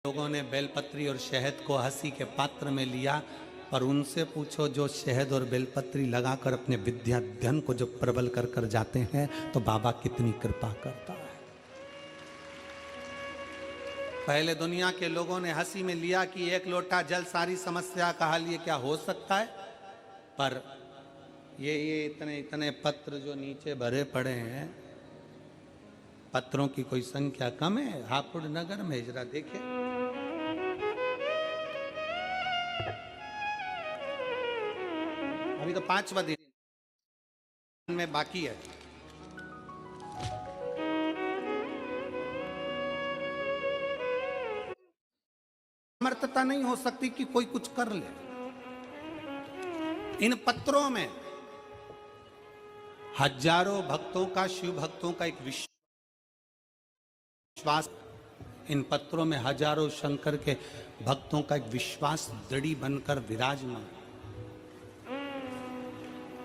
लोगों ने बेलपत्री और शहद को हंसी के पात्र में लिया, पर उनसे पूछो जो शहद और बेलपत्री लगाकर अपने विद्या धन को जो प्रबल कर कर जाते हैं तो बाबा कितनी कृपा करता है। पहले दुनिया के लोगों ने हंसी में लिया कि एक लोटा जल सारी समस्या का हल, ये क्या हो सकता है। पर ये इतने इतने पत्र जो नीचे भरे पड़े हैं, पत्रों की कोई संख्या कम है। हापुड़ नगर में जरा देखे, अभी तो 5वां दिन में बाकी है। समर्थता नहीं हो सकती कि कोई कुछ कर ले। इन पत्रों में हजारों भक्तों का, शिव भक्तों का एक विश्वास, इन पत्रों में हजारों शंकर के भक्तों का एक विश्वास दृढ़ बनकर विराजमान,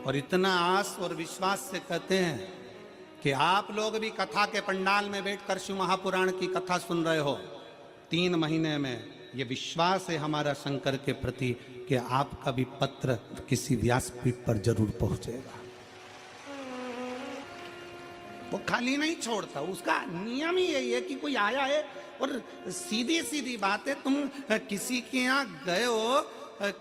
और इतना आस और विश्वास से कहते हैं कि आप लोग भी कथा के पंडाल में बैठकर शिव महापुराण की कथा सुन रहे हो। 3 महीने में ये विश्वास है हमारा शंकर के प्रति कि आपका भी पत्र किसी व्यासपीठ पर जरूर पहुंचेगा। वो खाली नहीं छोड़ता, उसका नियम ही यही है कि कोई आया है। और सीधी सीधी बात है, तुम किसी के यहाँ गए हो,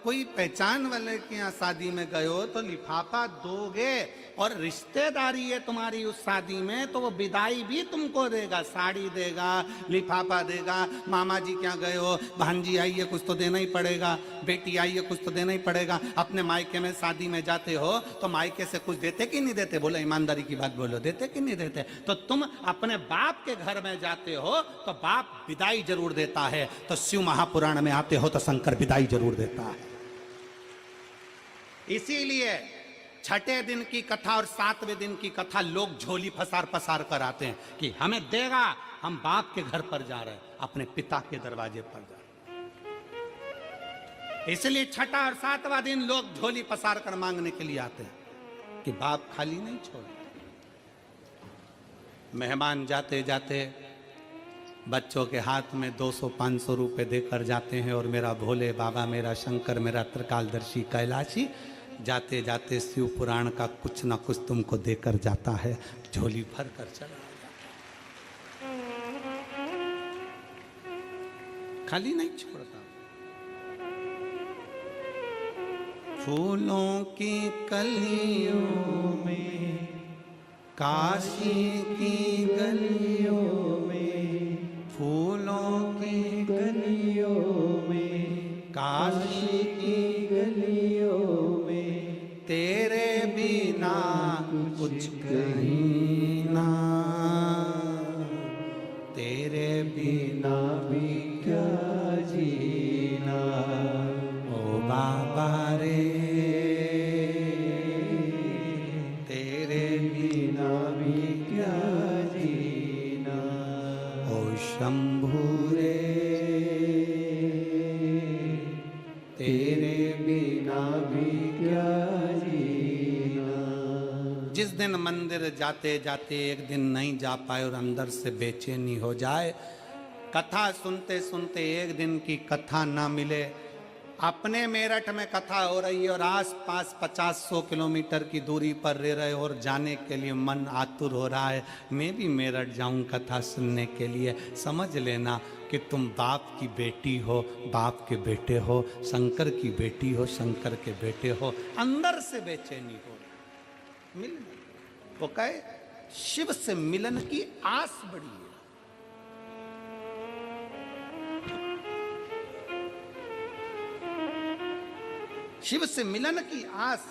कोई पहचान वाले के यहाँ शादी में गए हो तो लिफाफा दोगे, और रिश्तेदारी है तुम्हारी उस शादी में तो वो विदाई भी तुमको देगा, साड़ी देगा, लिफाफा देगा। मामा जी क्या गए हो, भांजी आई है, कुछ तो देना ही पड़ेगा, बेटी आई है, कुछ तो देना ही पड़ेगा। अपने मायके में शादी में जाते हो तो मायके से कुछ देते कि नहीं देते, बोलो ईमानदारी की बात बोलो, देते कि नहीं देते। तो तुम अपने बाप के घर में जाते हो तो बाप विदाई जरूर देता है, तो शिव महापुराण में आते हो तो शंकर विदाई जरूर देता है। इसीलिए छठे दिन की कथा और 7वें दिन की कथा लोग झोली फसार पसार कर आते हैं कि हमें देगा, हम बाप के घर पर जा रहे हैं, अपने पिता के दरवाजे पर जा रहे हैं। इसलिए छठा और 7वां दिन लोग झोली पसार कर मांगने के लिए आते हैं कि बाप खाली नहीं छोड़े। मेहमान जाते जाते बच्चों के हाथ में 200-500 रुपए देकर जाते हैं, और मेरा भोले बाबा, मेरा शंकर, मेरा त्रिकालदर्शी कैलाशी जाते जाते शिव पुराण का कुछ ना कुछ तुमको देकर जाता है, झोली भर कर चला जाता, खाली नहीं छोड़ता। फूलों की कलियों में, काशी की गलियों में, फूलों की गलियों में, काशी की गलियों में, तेरे बिना कुछ कहीं ना, तेरे बिना भी क्या जीना, ओ बाबा रे, तेरे बिना भी क्या जीना, ओ शंभू रे, तेरे बिना भी क्या जीना। जिस दिन मंदिर जाते जाते एक दिन नहीं जा पाए और अंदर से बेचैनी हो जाए, कथा सुनते सुनते एक दिन की कथा ना मिले, अपने मेरठ में कथा हो रही है और आसपास 50-100 किलोमीटर की दूरी पर रह रहे हो और जाने के लिए मन आतुर हो रहा है, मैं भी मेरठ जाऊं कथा सुनने के लिए, समझ लेना कि तुम बाप की बेटी हो, बाप के बेटे हो, शंकर की बेटी हो, शंकर के बेटे हो। अंदर से बेचैनी हो मिल, वो कहे शिव से मिलन की आस बड़ी है। शिव से मिलन की आस,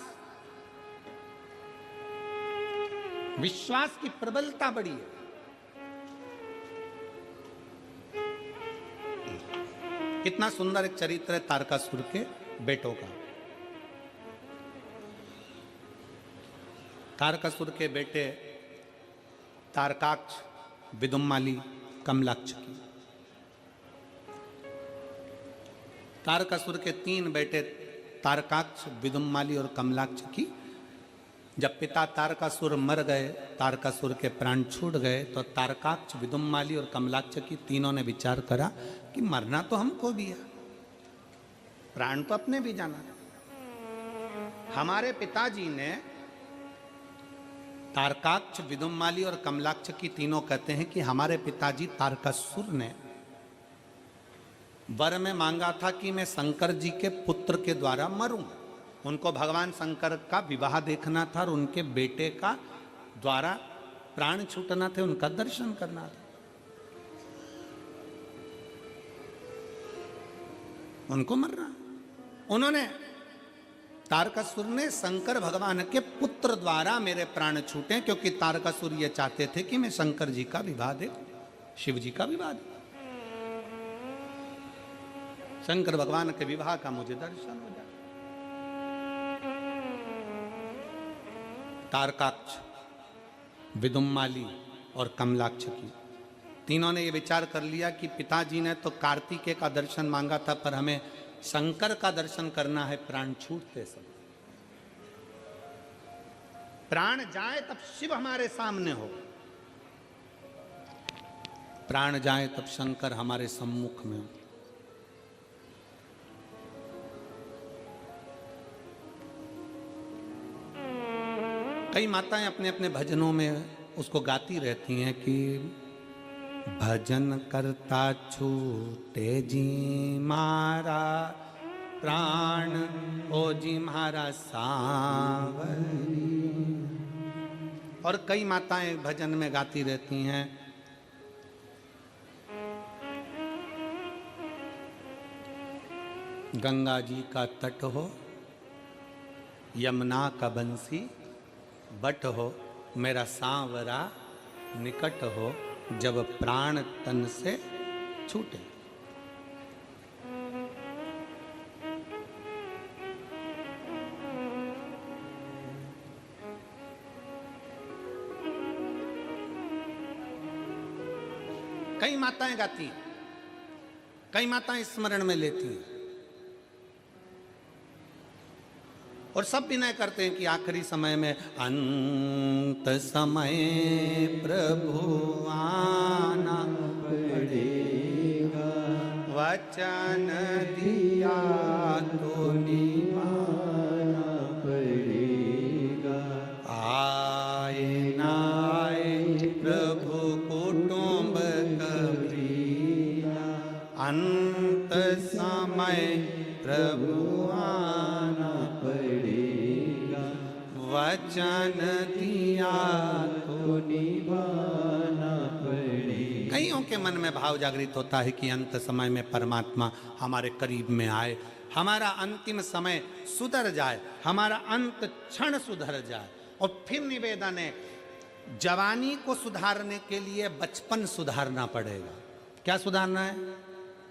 विश्वास की प्रबलता बड़ी है। कितना सुंदर एक चरित्र है तारकासुर के बेटों का। तारकासुर के बेटे तारकाक्ष, विदुम्माली, कमलाक्ष की। तारकासुर के 3 बेटे तारकाक्ष, विदुम्माली और कमलाक्ष की जब पिता तारकासुर मर गए, तारकासुर के प्राण छूट गए, तो तारकाक्ष, विदुम्माली और कमलाक्ष की तीनों ने विचार करा कि मरना तो हमको भी है, प्राण तो अपने भी जाना है। हमारे पिताजी ने, तारकाक्ष, विदुम्माली और कमलाक्ष की तीनों कहते हैं कि हमारे पिताजी तारकासुर ने वर में मांगा था कि मैं शंकर जी के पुत्र के द्वारा मरूं। उनको भगवान शंकर का विवाह देखना था और उनके बेटे का द्वारा प्राण छूटना थे, उनका दर्शन करना था। उनको मरना, उन्होंने, तारकासुर ने शंकर भगवान के पुत्र द्वारा मेरे प्राण छूटे, क्योंकि तारकासुर ये चाहते थे कि मैं शंकर जी का विवाह दे, शिव जी का विवाह दे, शंकर भगवान के विवाह का मुझे दर्शन हो जाए। तारकाक्ष, विदुम्माली और कमलाक्ष की तीनों ने यह विचार कर लिया कि पिताजी ने तो कार्तिकेय का दर्शन मांगा था, पर हमें शंकर का दर्शन करना है प्राण छूटते समय। प्राण जाए तब शिव हमारे सामने हो, प्राण जाए तब शंकर हमारे सम्मुख में हो। कई माताएं अपने अपने भजनों में उसको गाती रहती हैं कि भजन करता छूटे जी मारा प्राण, ओ जी मारा सांवरी। और कई माताएं भजन में गाती रहती हैं गंगा जी का तट हो, यमुना का बंसी बट हो, मेरा सांवरा निकट हो, जब प्राण तन से छूटे। कई माताएं गाती हैं, कई माताएं स्मरण में लेती हैं, और सब विनय करते हैं कि आखिरी समय में अंत समय प्रभु आना पड़ेगा, वचन दिया तो निभाना पड़ेगा, आए ना आए प्रभु कुटुंब कबीरा, अंत समय प्रभु आना पड़ेगा, वचन दिया तो निभाना पड़ेगा। कईयों के मन में भाव जागृत होता है कि अंत समय में परमात्मा हमारे करीब में आए, हमारा अंतिम समय सुधर जाए, हमारा अंत क्षण सुधर जाए। और फिर निवेदन है, जवानी को सुधारने के लिए बचपन सुधारना पड़ेगा। क्या सुधारना है?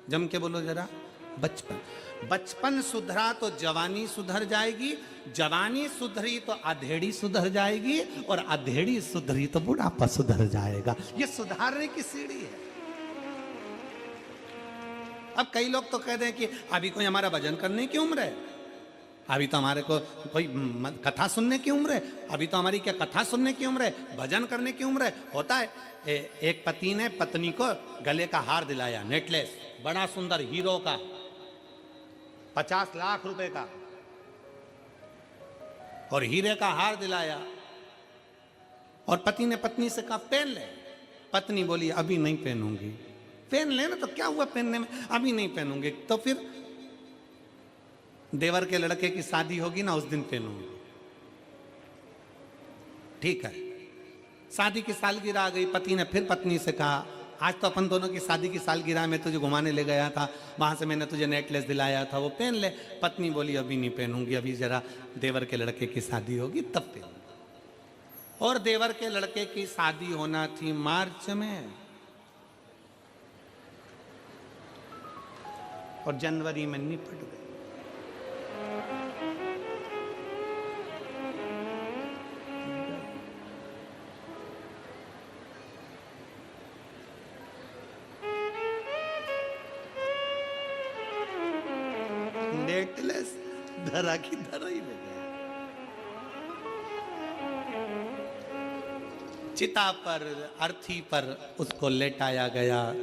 जम के बोलो जरा। बचपन, बचपन सुधरा तो जवानी सुधर जाएगी, जवानी सुधरी तो अधेड़ी सुधर जाएगी, और अधेड़ी सुधरी तो बुढ़ापा सुधर जाएगा। ये सुधारने की सीढ़ी है। अब कई लोग तो कहते हैं कि अभी कोई हमारा भजन करने की उम्र है, अभी तो हमारे को कोई कथा सुनने की उम्र है, अभी तो हमारी क्या कथा सुनने की उम्र है, भजन करने की उम्र है। होता है, एक पति ने पत्नी को गले का हार दिलाया, नेकलेस, बड़ा सुंदर हीरो का, 50 लाख रुपए का, और हीरे का हार दिलाया, और पति ने पत्नी से कहा पहन ले। पत्नी बोली अभी नहीं पहनूंगी। पहन लेना तो क्या हुआ पहनने में, अभी नहीं पहनूंगी। तो फिर देवर के लड़के की शादी होगी ना, उस दिन पहनूंगी। ठीक है, शादी की सालगिरह आ गई, पति ने फिर पत्नी से कहा आज तो अपन दोनों की शादी की सालगिरह में तुझे घुमाने ले गया था, वहां से मैंने तुझे नेकलेस दिलाया था, वो पहन ले। पत्नी बोली अभी नहीं पहनूंगी, अभी जरा देवर के लड़के की शादी होगी तब पहनूंगी। और देवर के लड़के की शादी होना थी मार्च में, और जनवरी में निपट गई। नेकलेस धरा की धरा ही ले गया। चिता पर, अर्थी पर उसको लेटाया गया।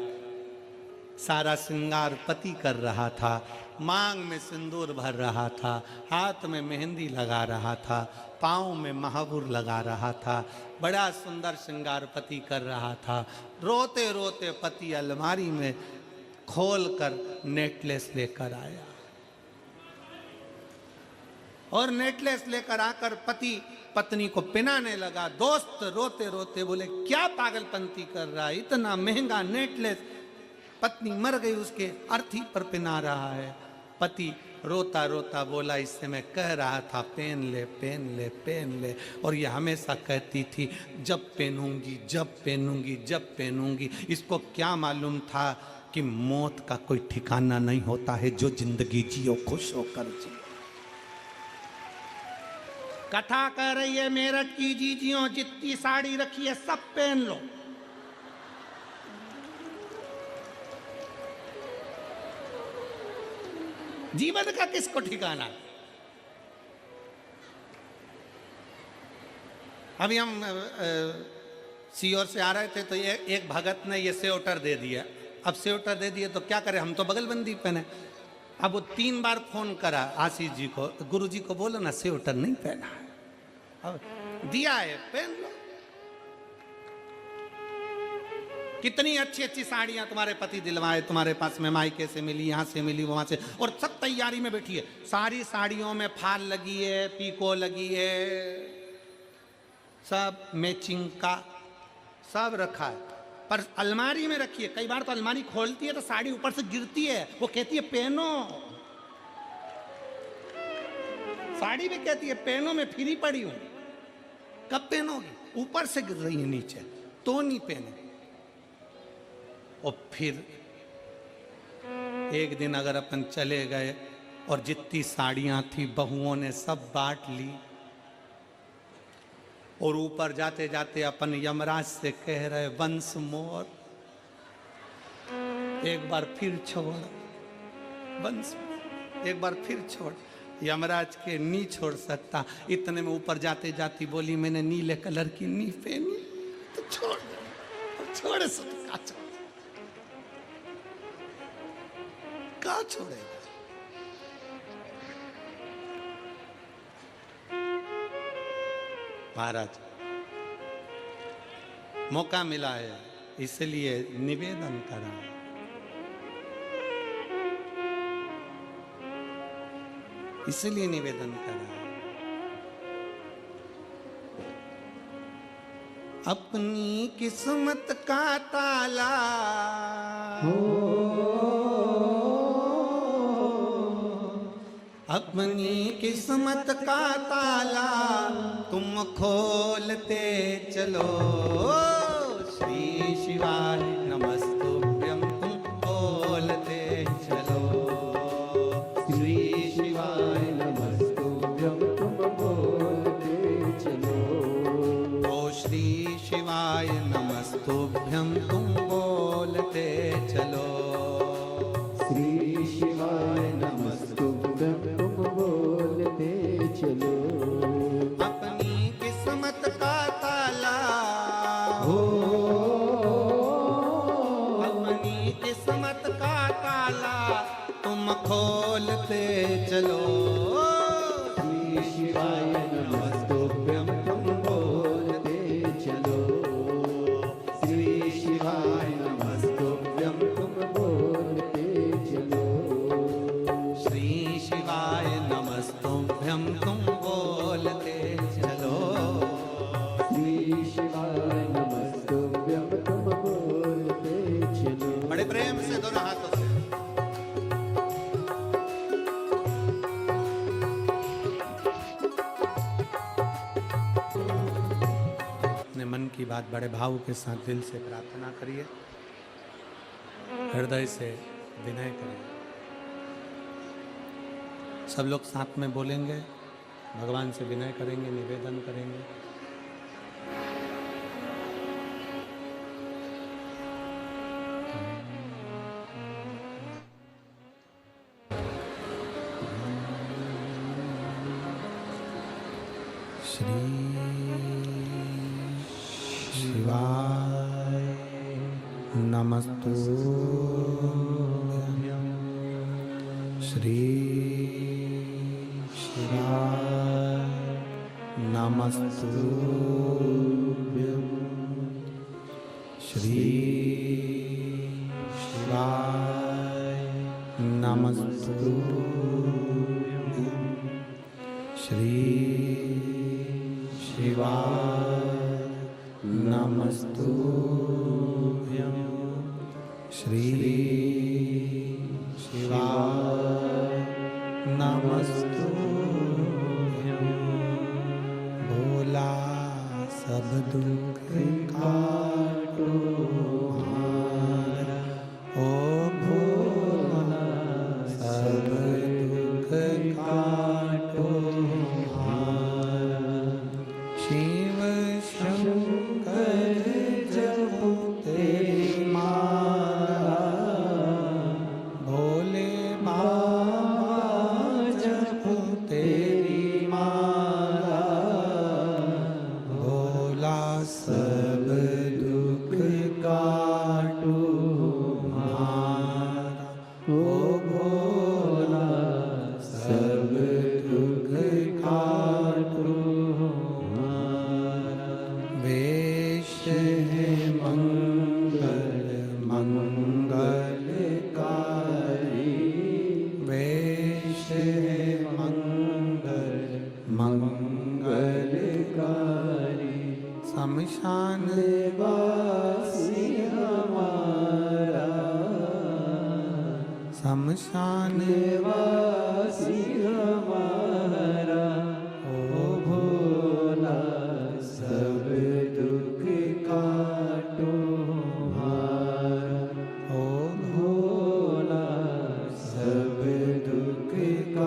सारा श्रृंगार पति कर रहा था, मांग में सिंदूर भर रहा था, हाथ में मेहंदी लगा रहा था, पाँव में महावुर लगा रहा था। बड़ा सुंदर श्रृंगार पति कर रहा था। रोते रोते पति अलमारी में खोल कर नेकलेस लेकर आया और नेकलेस लेकर आकर पति पत्नी को पिनाने लगा। दोस्त रोते रोते बोले, क्या पागलपंती कर रहा है, इतना महंगा नेकलेस। पत्नी मर गई, उसके अर्थी पर पिना रहा है। पति रोता रोता बोला, इससे मैं कह रहा था पहन ले पहन ले पहन ले, और ये हमेशा कहती थी जब पहनूंगी जब पहनूंगी जब पहनूंगी। इसको क्या मालूम था कि मौत का कोई ठिकाना नहीं होता है, जो जिंदगी जियो खुश होकर जियो। कथा कर रही है मेरठ की जीजियों, जितनी साड़ी रखी है सब पहन लो। जीवन का किसको ठिकाना। अभी हम सीओर से आ रहे थे तो एक भगत ने ये स्वेटर दे दिया। अब स्वेटर दे दिए तो क्या करें, हम तो बगलबंदी पहने। अब वो 3 बार फोन करा आशीष जी को, गुरु जी को बोलो ना स्वेटर नहीं पहना है। अब दिया है, पहन लो। कितनी अच्छी अच्छी साड़ियां तुम्हारे पति दिलवाए, तुम्हारे पास में मायके से मिली, यहाँ से मिली, वहां से, और सब तैयारी में बैठी है। सारी साड़ियों में फाल लगी है, पीको लगी है, सब मैचिंग का सब रखा है, पर अलमारी में रखी है। कई बार तो अलमारी खोलती है तो साड़ी ऊपर से गिरती है, वो कहती है पहनो। साड़ी भी कहती है पहनो, मैं फ्री पड़ी हूं। कब पहनोगी? ऊपर से गिर रही है नीचे, तो नहीं पहने। और फिर एक दिन अगर अपन चले गए और जितनी साड़ियां थी बहुओं ने सब बांट ली, और ऊपर जाते जाते अपन यमराज से कह रहे वंस मोर, एक बार फिर छोड़, वंस एक बार फिर छोड़। यमराज के नी छोड़ सकता। इतने में ऊपर जाते जाती बोली, मैंने नीले कलर की नी पहनी तो छोड़ दे। छोड़ सकता, क्या छोड़ेगा। महाराज मौका मिला है इसलिए निवेदन करा। इसलिए निवेदन करा। अपनी किस्मत का ताला अपनी किस्मत का ताला तुम खोलते चलो। श्री शिवाय नमस्तुभ्यं तुम खोलते चलो। श्री शिवाय नमस्तुभ्यं तुम बोलते चलो। ओ श्री शिवाय नमस्तुभ्यं तुम बोलते चलो। श्री शिवाय नमस्तुभ्यं तुम बोलते चलो। अपनी किस्मत का ताला हो, अपनी किस्मत का ताला तुम खोलते चलो। श्री शिवाय नमस्तुभ्यं तुम बोलते चलो। श्री शिवाय नमस्तुभ्यं तुम बोलते चलो। श्री शिवाय नमस्तुभ्यं तुम बोलते चलो। श्री शिवाय नमस्तुभ्यं तुम बोलते चलो। बड़े प्रेम से दोनों हाथों से अपने मन की बात बड़े भाव के साथ दिल से प्रार्थना करिए, हृदय से विनय करिए। सब लोग साथ में बोलेंगे, भगवान से विनय करेंगे, निवेदन करेंगे। श्री नमस्तुभ्यं श्री शिवाय नमस्तुभ्यं श्री शिवाय नमस्तुभ्यं श्री शिवाय नमस्तुभ्यं श्री शिवाय नमस्तुभ्यं भोला सब दुख काटो हमारा, ओ भोला सब दुख काटो हमारा। शिव शंकर जपो तेरी माला, भोले बाबा जपो तेरी माला, भोला सब दुख काटो हमारा, ओ भोला सब दुख काटो हमारा। वेश है मंगल मंगलकारी, वेश है मंगल मंगलकारी, शमशान वासी हमारा, शमशान वासी हमारा,